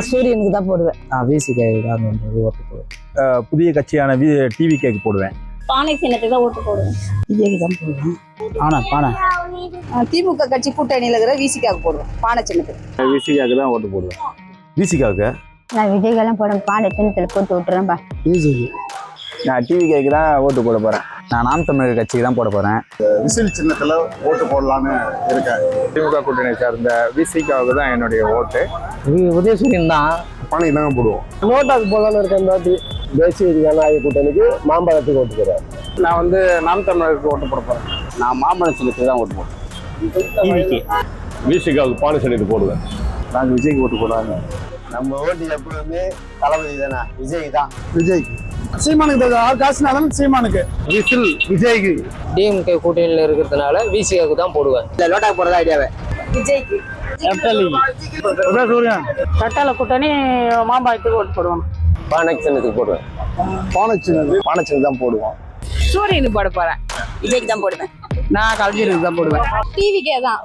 சூரியனுக்கு தான் போடுவேன். விசிகாவுக்கு தான் ஓட்டு போடுவேன். புதிய கட்சியான டிவிகேக்கு போடுவேன். பானை சின்னத்துக்கு தான் ஓட்டு போடுவேன். விஜய்க்கு தான் போடுவேன். பானை திமுக கட்சி கூட்டணியில் இருக்கிற விசிகாவுக்கு போடுவேன். பானை சின்னத்துக்கு. விசிகாக்கு தான் ஓட்டு போடுவேன். விசிகாவுக்கு நான் விஜய்க்கெல்லாம் போடுவேன். பானை சின்னத்தில் போட்டு விட்டுறேன்பா. பிஜேபி. நான் டிவிகேக்கு தான் ஓட்டு போட போறேன். நான் நாம் தமிழர் கட்சிக்கு தான் போட போறேன். விசில் சின்னத்துல ஓட்டு போடலான்னு இருக்கேன். திமுக கூட்டணியை சார்ந்த விசிகாவுக்கு தான் என்னுடைய ஓட்டு. உதயசூரியன் தான். பானை தாங்க போடுவோம். நோட்டாக்கு போடலான்னு இருக்கேன். இந்த வாட்டி தேசிய ஜனநாயக கூட்டணிக்கு மாம்பழத்துக்கு ஓட்டு போடுறேன். நான் வந்து நாம் தமிழருக்கு ஓட்டு போட போறேன். நான் மாம்பழ சின்னத்துக்கு தான் ஓட்டு போடுவேன். டிவிகே. விசிகாவுக்கு பானை சின்னத்துக்கு போடுவேன். நாங்கள் விஜய்க்கு ஓட்டு போடுறாங்க. நம்ம ஓட்டு எப்பவுமே தளபதி தானே, விஜய் தான். விஜய்க்கு. சீமானுக்கு காசுனாலும் சீமானுக்கு. விசில் விஜய்க்கு. டிஎம்கே கூட்டணியில் இருக்கிறதுனால விசிகாவுக்கு தான் போடுவேன். இல்லை லோட்டாக்கு போடுறதா ஐடியாவே. விஜய்க்கு. சூரியன். தட்டால கூட்டணி மாம்பழத்துக்கு ஓட்டு போடுவாங்க. பானை சின்னத்துக்கு போடுவேன். பானை சின்னம் தான் போடுவோம். சூரியனுக்கு போட போறேன். விஜய்க்கு தான் போடுவேன். நான் கலைஞருக்கு தான் போடுவேன். டிவிக்கே தான்.